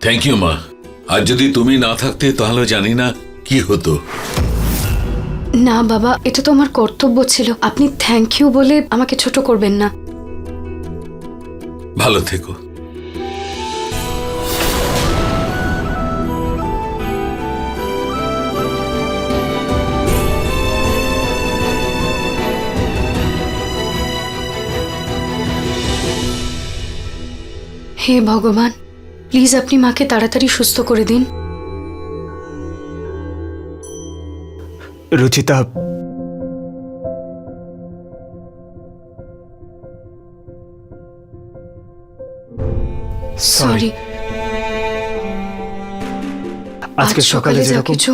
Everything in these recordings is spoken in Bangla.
থ্যাংক ইউ মা। আর যদি তুমি না থাকতে তাহলে জানি না কি হতো। না বাবা, এটা তো আমার কর্তব্য ছিল। আপনি থ্যাংক ইউ বলে আমাকে ছোট করবেন না। ভালো থেকো। হে ভগবান, প্লিজ আপনি মাকে তাড়াতাড়ি সুস্থ করে দিন। রুচিতা, সরি। আজকে সকালে যা যেরকম কিছু।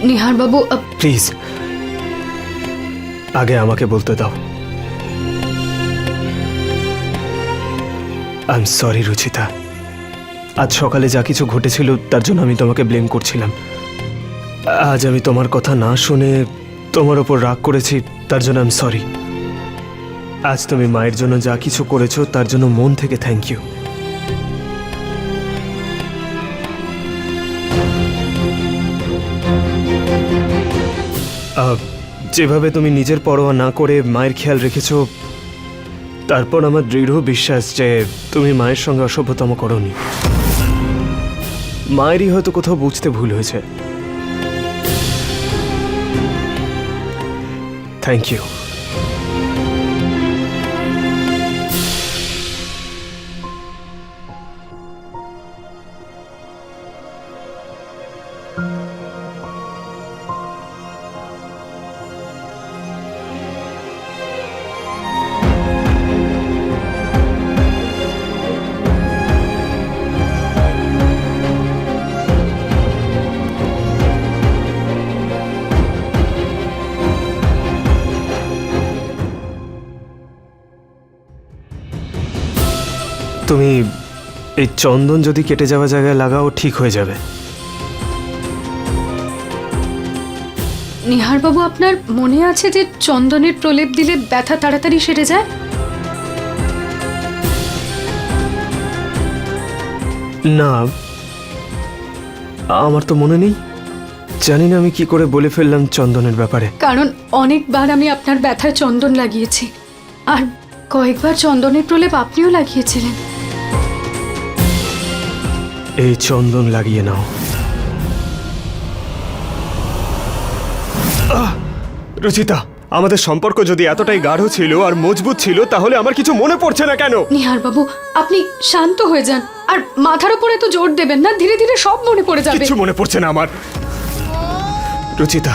নিহার বাবু, প্লিজ আগে আমাকে বলতে দাও। I am sorry Ruchita. আজ সকালে যা কিছু ঘটেছিল তার জন্য আমি তোমাকে ব্লেম করছিলাম। আজ আমি তোমার কথা না শুনে তোমার ওপর রাগ করেছি, তার জন্য আই এম সরি। আজ তুমি মায়ের জন্য যা কিছু করেছো তার জন্য মন থেকে থ্যাংক ইউ। যেভাবে তুমি নিজের পরোয়া না করে মায়ের খেয়াল রেখেছো, তারপর আমার দৃঢ় বিশ্বাস যে তুমি মায়ের সঙ্গে অসভ্যতম করোনি। মায়েরই হয়তো কোথাও বুঝতে ভুল হয়েছে। Thank you. তুমি এই চন্দন যদি কেটে যাওয়া জায়গায় লাগাও ঠিক হয়ে যাবে। নিহার বাবু, আপনার মনে আছে যে চন্দনের প্রলেপ দিলে ব্যথা তাড়াতাড়ি সেরে যায়? না, আমার তো মনে নেই। জানি না আমি কি করে বলে ফেললাম চন্দনের ব্যাপারে। কারণ অনেকবার আমি আপনার ব্যথায় চন্দন লাগিয়েছি, আর কয়েকবার চন্দনের প্রলেপ আপনিও লাগিয়েছিলেন। এই চন্দন লাগিয়ে নাও। রুচিতা, আমাদের সম্পর্ক যদি এতটাই গাঢ় ছিল আর মজবুত ছিল, তাহলে আমার কিছু মনে পড়ছে না কেন? নিহার বাবু, আপনি শান্ত হয়ে যান, আর মাথার উপরে তো জোর দেবেন না। ধীরে ধীরে সব মনে পড়ে যাবে। কিছু মনে পড়ছে না আমার। রুচিতা,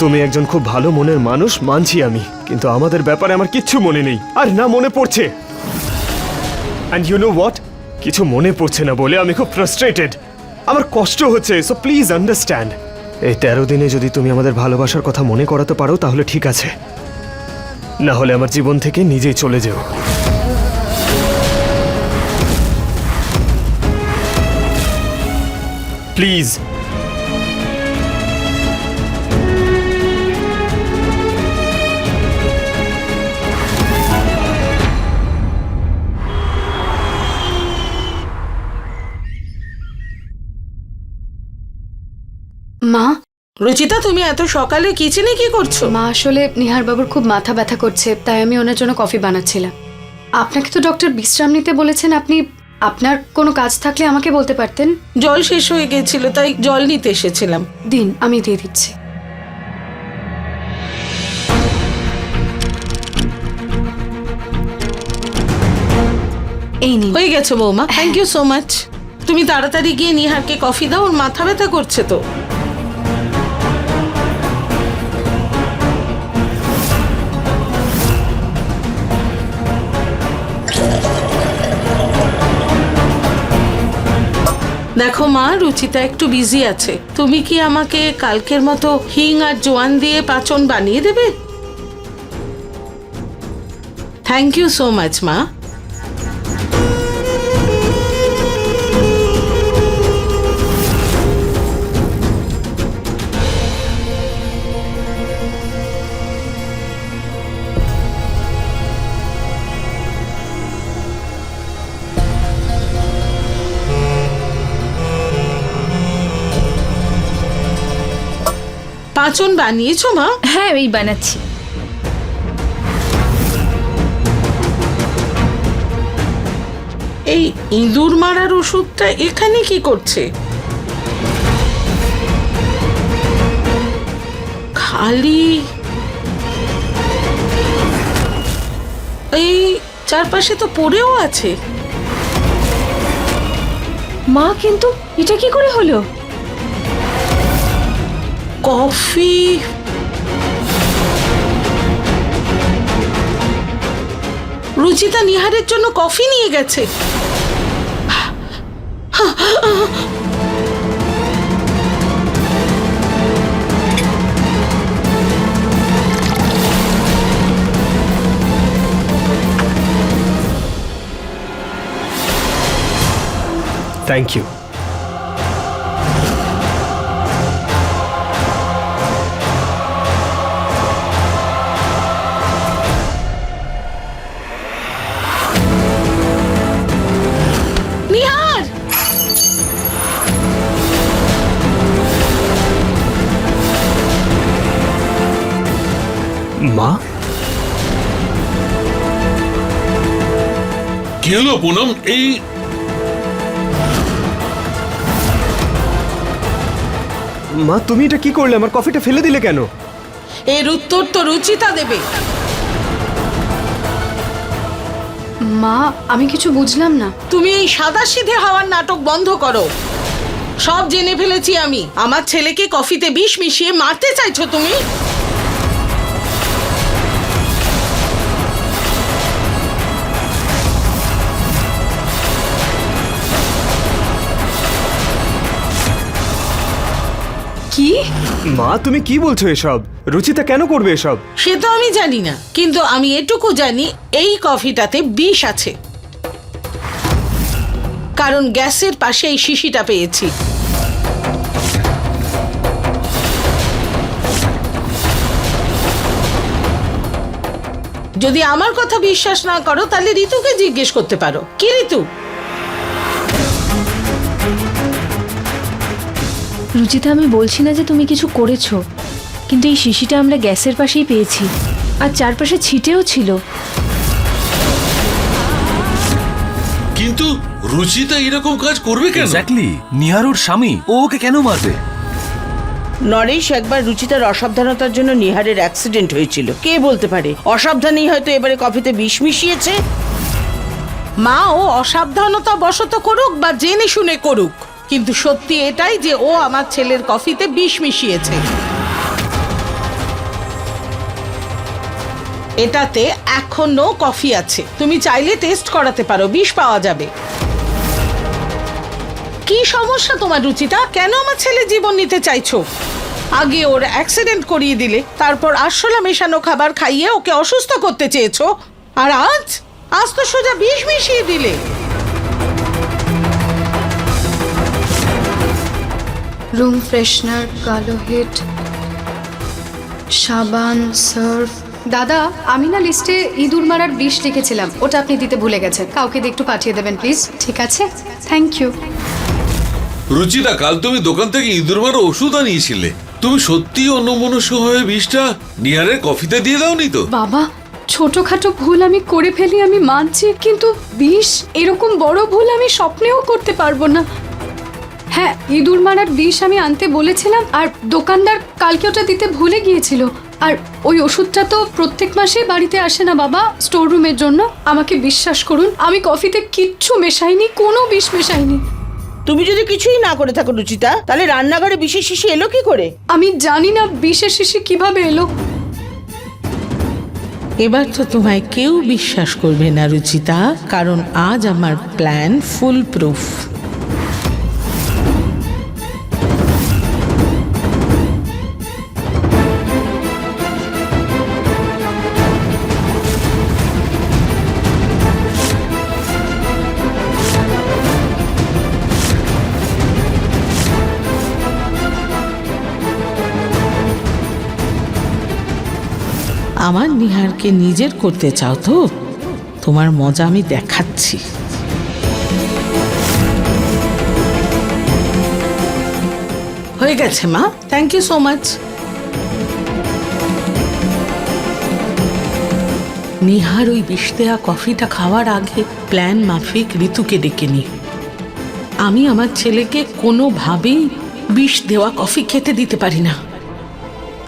তুমি একজন খুব ভালো মনের মানুষ, মানছি আমি, কিন্তু আমাদের ব্যাপারে আমার কিচ্ছু মনে নেই, আর না মনে পড়ছে। অ্যান্ড ইউ নো হোয়াট, কিছু মনে পড়ছে না বলে আমি খুব ফ্রাস্ট্রেটেড। আমার কষ্ট হচ্ছে, সো প্লিজ আন্ডারস্ট্যান্ড। এই 13 দিনে যদি তুমি আমাদের ভালোবাসার কথা মনে করাতে পারো তাহলে ঠিক আছে, না হলে আমার জীবন থেকে নিজেই চলে যেও। প্লিজ। মা, রুচিতা, তুমি এত সকালে কিচেনে কি করছো? মা আসলে নিহার বাবুর খুব মাথা ব্যথা করছে, তাই আমি ওনার জন্য কফি বানাচ্ছিলাম। আপনাকে তো ডক্টর বিশ্রাম নিতে বলেছেন। আপনি আপনার কোনো কাজ থাকলে আমাকে বলতে পারতেন। জল শেষ হয়ে গেছিল, তাই জল নিতে এসেছিলাম। দিন, আমি দিয়ে দিচ্ছি। এই নিন। হয়ে গেছে বৌমা, থ্যাংক ইউ সো মাচ। তুমি তাড়াতাড়ি গিয়ে নিহারকে কফি দাও, ওর মাথা ব্যথা করছে তো। দেখো মা, রুচিতা একটু বিজি আছে। তুমি কি আমাকে কালকের মতো হিং আর জোয়ান দিয়ে পাচন বানিয়ে দেবে? থ্যাংক ইউ সো মাচ মা। পাঁচন বানিয়েছো মা? হ্যাঁ এই বানাচ্ছি। এই ইঁদুর মারার ওষুধটা এখানে কি করছে? খালি এই চারপাশে তো পড়েও আছে। মা কিন্তু এটা কি করে হলো? কফি, রুচিতা নিহারের জন্য কফি নিয়ে গেছে। Thank you. নিহার, মা, কি হলো পুনম? এই মা তুমি এটা কি করলে? আমার কফিটা ফেলে দিলে কেন? এর উত্তর তো রুচিতা দেবে। মা, আমি কিছু বুঝলাম না। তুমি এই সাদাসিধে হওয়ার নাটক বন্ধ করো। সব জেনে ফেলেছি আমি। আমার ছেলেকে কফিতে বিষ মিশিয়ে মারতে চাইছো তুমি? কি? মা তুমি কি বলছো এসব? রুচিতা কেন করবে এসব? সে তো আমি জানি না, কিন্তু আমি এটুকু জানি এই কফিটাতে বিষ আছে, কারণ গ্যাসের পাশে এই শিশিটা পেয়েছি। যদি আমার কথা বিশ্বাস না করো তাহলে ঋতুকে জিজ্ঞেস করতে পারো। কি ঋতু? রুচিতা, আমি বলছি না যে তুমি কিছু করেছো, কিন্তু এই শিশিটা আমরা গ্যাসের পাশেই পেয়েছি, আর চারপাশে ছিটেও ছিল। কিন্তু রুচিতা এরকম কাজ করবে কেন? এক্স্যাক্টলি, নিহার ওর স্বামী, ও ওকে কেন মারবে? নরেশ, একবার রুচিতার অসাবধানতার জন্য নিহারের অ্যাক্সিডেন্ট হয়েছিল। কে বলতে পারে অসাবধানেই হয়তো এবারে কফিতে বিষ মিশিয়েছে। মা, ও অসাবধানতা বশত করুক বা জেনে শুনে করুক, কিন্তু সত্যি এটাই যে ও আমার ছেলের কফিতে বিষ মিশিয়েছে। এটাতে এখনো কফি আছে, তুমি চাইলে টেস্ট করাতে পারো, বিষ পাওয়া যাবে। কি সমস্যা তোমার রুচিতা? কেন আমার ছেলে জীবন নিতে চাইছো? আগে ওর অ্যাক্সিডেন্ট করিয়ে দিলে, তারপর আরশোলা মেশানো খাবার খাইয়ে ওকে অসুস্থ করতে চেয়েছো, আর আজ তো সোজা বিষ মিশিয়ে দিলে। রুম ফ্রেশনার, কালো হিট, সাবান, সার্ফ। দাদা, আমি না লিস্টে ইঁদুর মারার বিষ লিখেছিলাম, ওটা আপনি দিতে ভুলে গেছেন। কাউকে দিয়ে একটু পাঠিয়ে দেবেন প্লিজ। ঠিক আছে, থ্যাংক ইউ। রুচিতা, কাল তুমি দোকান থেকে ইঁদুর মারা ওষুধ আনিয়েছিলে। তুমি সত্যি অন্যমনস্ক হয়ে বিষটা নিহারের কফিতে দিয়ে দাওনি তো? বাবা, ছোটখাটো ভুল আমি করে ফেলি, আমি মানছি, কিন্তু বিষ এরকম বড় ভুল আমি স্বপ্নেও করতে পারবো না। হ্যাঁ, ইঁদুর মারার বিষ আমি আনতে বলেছিলাম, আর দোকানদার কালকে ওটা দিতে ভুলে গিয়েছিল। আর ওই ওষুধটা তো প্রত্যেক মাসেই বাড়িতে আসে না বাবা, স্টোর রুমের জন্য। আমাকে বিশ্বাস করুন, আমি কফিতে কিচ্ছু মেশাইনি, কোনো বিষ মেশাইনি। তুমি যদি কিছুই না করে থাকো রুচিতা, তাহলে রান্নাঘরে বিষের শিশি এলো কি করে? আমি জানি না বিষের শিশি কিভাবে এলো। এবার তো তোমায় কেউ বিশ্বাস করবে না রুচিতা, কারণ আজ আমার প্ল্যান ফুল প্রুফ। আমার নিহারকে নিজের করতে চাও তো? তোমার মজা আমি দেখাচ্ছি। হয়ে গেছে মা, thank you so much. Nihar ওই বিষ দেয়া কফিটা খাওয়ার আগে প্ল্যান মাফিক ঋতুকে ডেকে নি। আমি আমার ছেলেকে কোনোভাবেই বিষ দেওয়া কফি খেতে দিতে পারি না।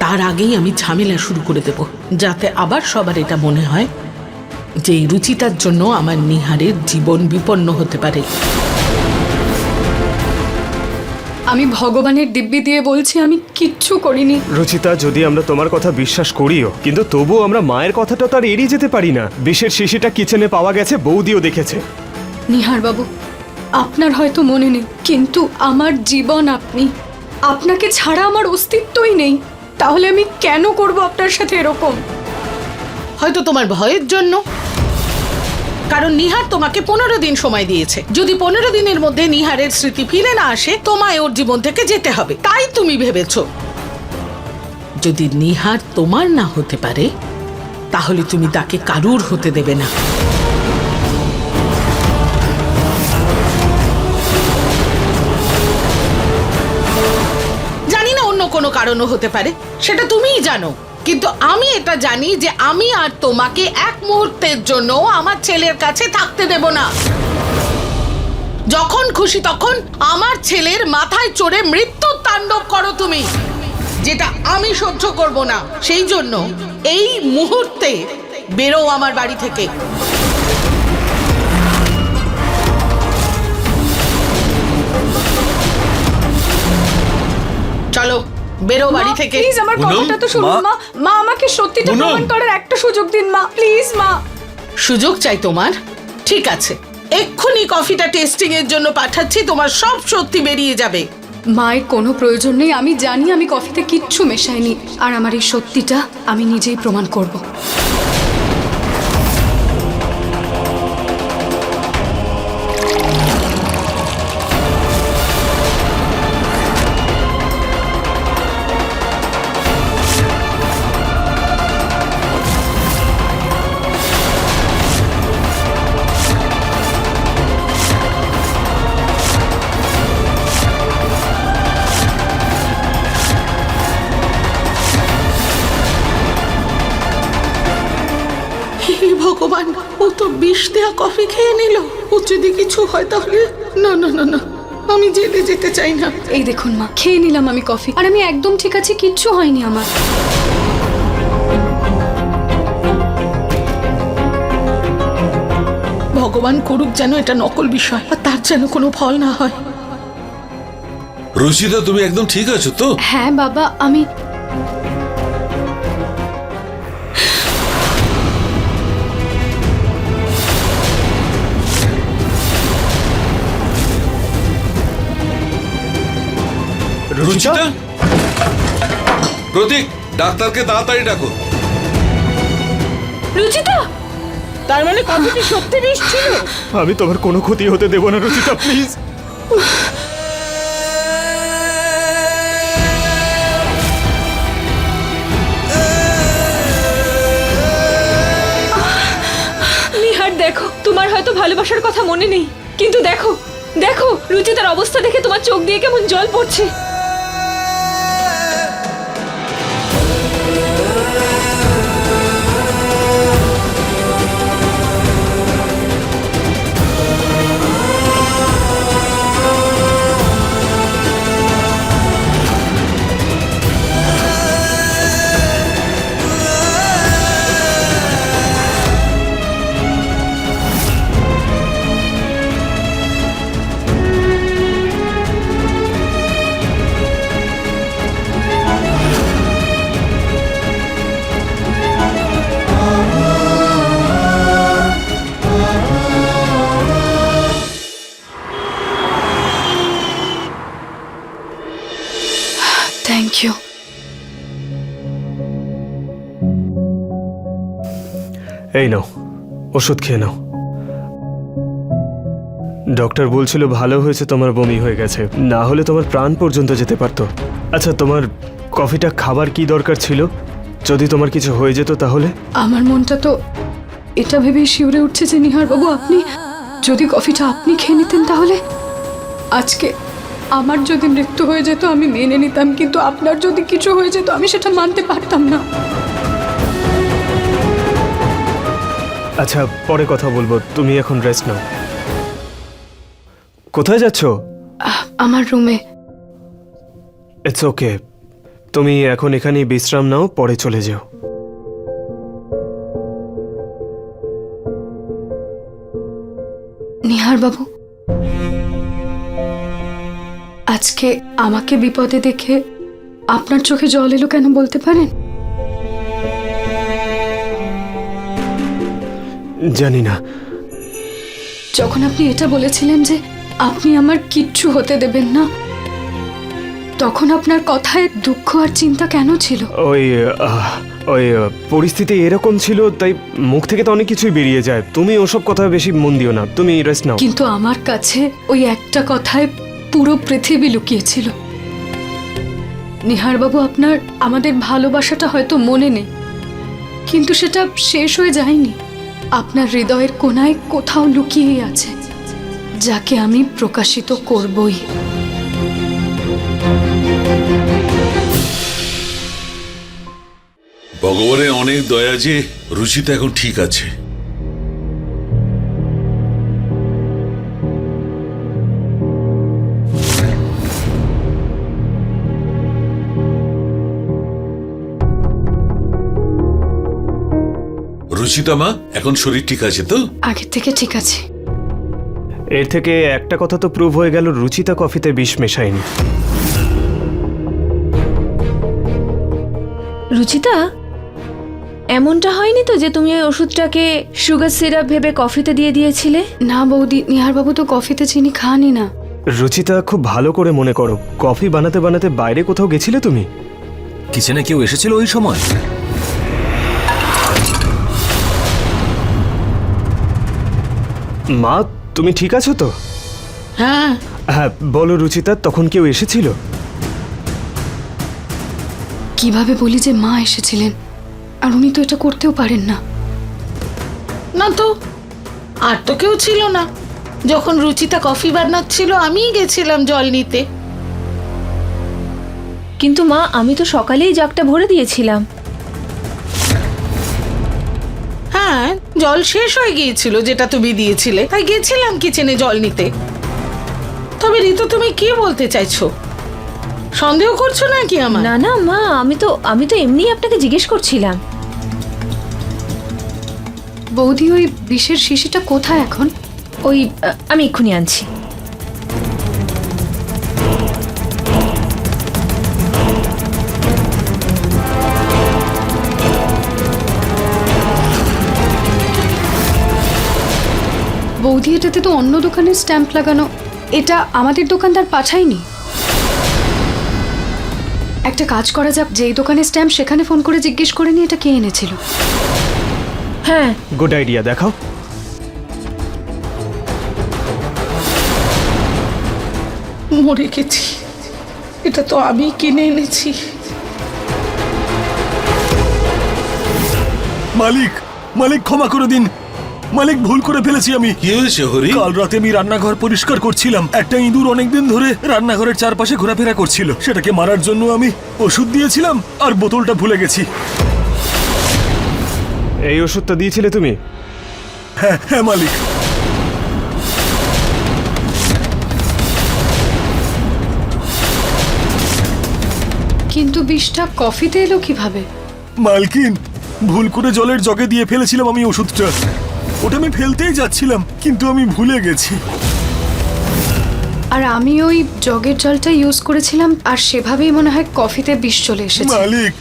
তার আগেই আমি ঝামেলা শুরু করে দেব, যাতে আবার সবার এটা মনে হয় যে এই রুচিতার জন্য আমার নিহারের জীবন বিপন্ন হতে পারে। আমি ভগবানের দিব্যি দিয়ে বলছি আমি কিচ্ছু করিনি। রুচিতা, যদি আমরা তোমার কথা বিশ্বাস করিও, কিন্তু তবুও আমরা মায়ের কথাটা তো আর এড়িয়ে যেতে পারি না। বিষের শিশিটা কিচেনে পাওয়া গেছে, বৌদিও দেখেছে। নিহার বাবু, আপনার হয়তো মনে নেই, কিন্তু আমার জীবন আপনি। আপনাকে ছাড়া আমার অস্তিত্বই নেই। তাহলে আমি কেন করব আপনার সাথে এরকম? হয়তো তোমার ভয়ের জন্য, কারণ নিহার তোমাকে 15 দিন সময় দিয়েছে। যদি 15 দিনের মধ্যে নিহারের স্মৃতি ফিরে না আসে, তোমায় ওর জীবন থেকে যেতে হবে। তাই তুমি ভেবেছো যদি নিহার তোমার না হতে পারে, তাহলে তুমি তাকে কারুর হতে দেবে না। জানি না অন্য কোনো কারণও হতে পারে, সেটা তুমিই জানো। কিন্তু আমি এটা জানি যে আমি আর তোমাকে এক মুহূর্তের জন্য আমার ছেলের কাছে থাকতে দেব না। যখন খুশি তখন আমার ছেলের মাথায় চড়ে মৃত্যুর তাণ্ডব করো তুমি, যেটা আমি সহ্য করব না। সেই জন্য এই মুহূর্তে বেরো আমার বাড়ি থেকে। চলো, বেরো বাড়ি থেকে। প্লিজ আমার পুনম, কথাটা তো শুনুন মা। মা, আমাকে সত্যিটা পুনম। প্রমাণ করার একটা সুযোগ দিন মা, প্লিজ মা। সুযোগ চাই তোমার? ঠিক আছে, এক্ষুনি কফিটা টেস্টিং এর জন্য পাঠাচ্ছি, তোমার সব সত্যি বেরিয়ে যাবে। মায়ের কোনো প্রয়োজন নেই। আমি জানি আমি কফিতে কিচ্ছু মেশাইনি, আর আমার এই সত্যিটা আমি নিজেই প্রমাণ করব। হে ভগবান, ও তো বিষ দেয়া কফি খেয়ে নিল। ও যদি কিছু হয় তাহলে? না না না না, আমি জেলে যেতে চাই না। এই দেখুন মা, খেয়ে নিলাম আমি কফি, আর আমি একদম ঠিক আছি, কিচ্ছু হয়নি আমার। ভগবান করুক যেন এটা নকল বিষয়, আর তার যেন কোনো ফল না হয়। রুচিতা, তুমি একদম ঠিক আছো তো? হ্যাঁ বাবা, আমি রুচিতা, প্রতীক, ডাক্তারকে তাড়াতাড়ি ডাকো। রুচিতা, তার মানে কফিটি সত্যি বিষ ছিল? আমি তোমার কোনো ক্ষতি হতে দেবো না রুচিতা, প্লিজ। নিহার দেখো, তোমার হয়তো ভালোবাসার কথা মনে নেই, কিন্তু দেখো দেখো রুচিতার অবস্থা দেখে তোমার চোখ দিয়ে কেমন জল পড়ছে। Thank you. এই নাও, ওষুধ খেয়ে নাও। ডক্টর বলছিল ভালো হয়েছে তোমার বমি হয়ে গেছে, না হলে তোমার প্রাণ পর্যন্ত যেতে পারতো। আচ্ছা, তোমার কফিটা খাবার কি দরকার ছিল? যদি তোমার কিছু হয়ে যেত তাহলে? আমার মনটা তো এটা ভেবেই শিউরে উঠছে যে নিহার বাবু, আপনি যদি কফিটা আপনি খেয়ে নিতেন তাহলে আজকে আমার যদি মৃত্যু হয়ে যেত আমি মেনে নিতাম, কিন্তু আপনার যদি কিছু হয়ে যেত আমি সেটা মানতে পারতাম না। আচ্ছা, পরে কথা বলবো, তুমি এখন রেস্ট নাও। কোথায় যাচ্ছ? আমার রুমে। ইটস ওকে, তুমি এখন এখানেই বিশ্রাম নাও, পরে চলে যাও। নিহার বাবু, আজকে আমাকে বিপদে দেখে আপনার চোখে জল এলো কেন বলতে পারেন? জানি না। যখন আপনি এটা বলেছিলেন যে আপনি আমার কিচ্ছু হতে দেবেন না, তখন আপনার কথায় দুঃখ আর চিন্তা কেন ছিল? ওই পরিস্থিতি এরকম ছিল, তাই মুখ থেকে তো অনেক কিছুই বেরিয়ে যায়। তুমি ওসব কথা বেশি মন দিও না, তুমি রেস্ট নাও। কিন্তু আমার কাছে ওই একটা কথায় পুরো পৃথিবী লুকিয়েছিল। নিহার বাবু, আপনার আমাদের ভালোবাসাটা হয়তো মনে নেই, কিন্তু সেটা শেষ হয়ে যায়নি। আপনার হৃদয়ের কোণায় কোথাও লুকিয়ে আছে, যাকে আমি প্রকাশিত করবই। ভগবানের অনেক দয়া যে রুচিতা এখন ঠিক আছে। রুচিতা মা, এখন শরীর ঠিক আছে তো? আগের থেকে ঠিক আছে। এর থেকে একটা কথা তো প্রুভ হয়ে গেল, রুচিতা কফিতে বিষ মেশায়নি। রুচিতা, এমনটা হয়নি তো যে তুমি ওই ওষুধটাকে সুগার সিরাপ ভেবে কফিতে দিয়ে দিয়েছিলে? না বৌদি, নিহার বাবু তো কফিতে চিনি খানই না। রুচিতা, খুব ভালো করে মনে করো, কফি বানাতে বানাতে বাইরে কোথাও গেছিলে তুমি? কিচেনে কেউ এসেছিল ওই সময়? মা, তুমি ঠিক আছো তো? হ্যাঁ, হ্যাঁ বলো রুচিতা, তখন কেউ এসেছিল? কিভাবে বলি যে মা এসেছিলেন, আর উনি তো এটা করতেও পারেন না। না তো, আর তো কেউ ছিল না। যখন রুচিতা কফি বানাচ্ছিল আমিই গেছিলাম জল নিতে। কিন্তু মা, আমি তো সকালেই জাগটা ভরে দিয়েছিলাম। হ্যাঁ, জল শেষ হয়ে গিয়েছিল যেটা তুমি দিয়েছিলে, তাই গেছিলাম কিচেনে জল নিতে। তবে ঋতু, তুমি কি বলতে চাইছো? সন্দেহ করছো নাকি আমার? না না মা, আমি তো এমনিই আপনাকে জিজ্ঞেস করছিলাম। বৌদি, ওই বিষের শিশিটা কোথায় এখন? ওই আমি এক্ষুনি আনছি। বৌদি, এটাতে তো অন্য দোকানের স্ট্যাম্প লাগানো, এটা আমাদের দোকানদার পাঠায়নি। একটা কাজ করা যাক, যেই দোকানের স্ট্যাম্প সেখানে ফোন করে জিজ্ঞেস করে নি এটা কে এনেছিল। হ্যাঁ, গুড আইডিয়া, দেখাও। মরে গেছি, এটা তো আমি কিনে এনেছি। মালিক, মালিক ক্ষমা করে দিন। মালিক, ভুল করে ফেলেছি আমি। কি হয়েছে হরি? কাল রাতে আমি রান্নাঘর পরিষ্কার করছিলাম, একটা ইঁদুর অনেকদিন ধরে রান্নাঘরের চারপাশে ঘোরাফেরা করছিল। সেটাকে মারার জন্য আমি ওষুধ দিয়েছিলাম আর বোতলটা ভুলে গেছি। এই ওষুধটা দিয়েছিলে তুমি? হ্যাঁ হ্যাঁ মালিক। কিন্তু বিষটা কফিতে এলো কিভাবে? মালকিন, ভুল করে জলের জগে দিয়ে ফেলেছিলাম আমি ওষুধটা। ওটা আমি ফেলতেই যাচ্ছিলাম, কিন্তু আমি ভুলে গেছি। আর আমি ওই জগের জলটা ইউজ করেছিলাম, আর সেভাবেই মনে হয় কফিতে বিষ চলে এসেছে। মালিক,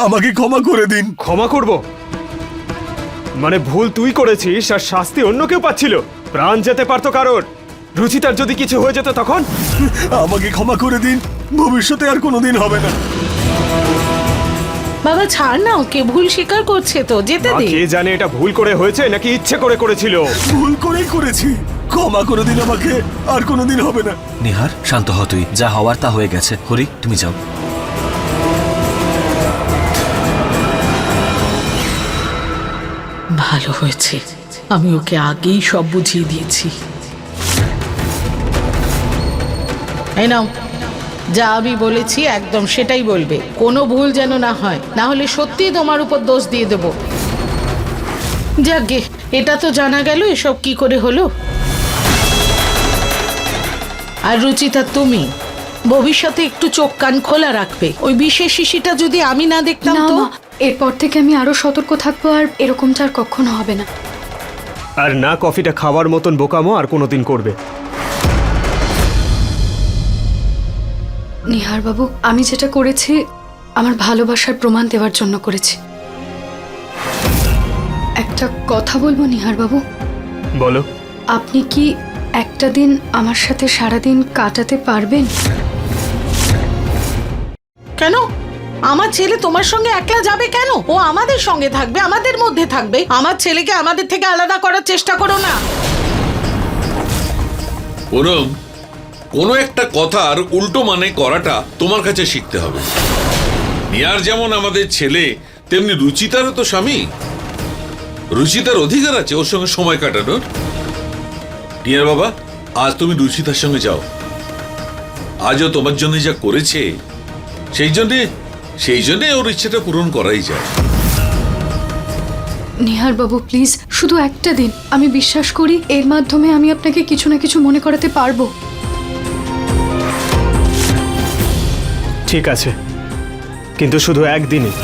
আমাকে ক্ষমা করে দিন। ক্ষমা করব? মানে ভুল তুই করেছিস আর শাস্তি অন্য কেউ পাচ্ছিল? প্রাণ যেতে পারতো কারোর। রুচিতার যদি কিছু হয়ে যেত তখন? আমাকে ক্ষমা করে দিন, ভবিষ্যতে আর কোনোদিন হবে না। বাবা ছাড় না, ওকে ভুল স্বীকার করছে তো, যেতে মা, দে। কে জানে এটা ভুল করে হয়েছে নাকি ইচ্ছে করে করেছিল। ভুল করেই করেছি, ক্ষমা করে দিন আমাকে, আর কোনোদিন হবে না। নিহার, শান্ত হ তুই। যা হওয়ার তা হয়ে গেছে। হরি, তুমি যাও। ভালো হয়েছে, আমি ওকে আগেই সব বুঝিয়ে দিয়েছি। এই নাও, যা আমি বলেছি একদম সেটাই বলবে, কোনো ভুল যেন না হয়, না হলে সত্যি তোমার উপর দোষ দিয়ে দেব। যাকে এটা তো জানা গেল এসব কি করে হলো। আর রুচিতা, তুমি ভবিষ্যতে একটু চোখ কান খোলা রাখবে। ওই বিশেষ শিশিটা যদি আমি না দেখতাম না তো। মা, এরপর থেকে আমি আরো সতর্ক থাকবো, আর এরকমটা আর কখনো হবে না। আর না কফিটা খাওয়ার মতন বোকামো আর কোনোদিন করবে। নিহার বাবু, আমি যেটা করেছি আমার ভালোবাসার প্রমাণ দেওয়ার জন্য করেছি। একটা কথা বলবো নিহার বাবু, বলো। আপনি কি একটা দিন আমার সাথে সারাদিন কাটাতে পারবেন? কেন? আমার ছেলে তোমার সঙ্গে একলা যাবে কেন? ও আমাদের সঙ্গে থাকবে, আমাদের মধ্যে থাকবে। আমার ছেলেকে আমাদের থেকে আলাদা করার চেষ্টা করো না। পুনম, কোনো একটা কথার উল্টো মানে করাটা তোমার কাছে শিখতে হবে। নিয়ার যেমন আমাদের ছেলে, তেমনি রুচিতারও তো স্বামী। রুচিতার অধিকার আছে ওর সঙ্গে সময় কাটানোর। নিয়ার বাবা, আজ তুমি রুচিতার সঙ্গে যাও। আজও তোমার জন্য যা করেছে সেই জন্যে ওর ইচ্ছেটা পূরণ করাই যায়। নিহার বাবু প্লিজ, শুধু একটা দিন। আমি বিশ্বাস করি এর মাধ্যমে আমি আপনাকে কিছু না কিছু মনে করাতে পারবো। ঠিক আছে, কিন্তু শুধু একদিনই।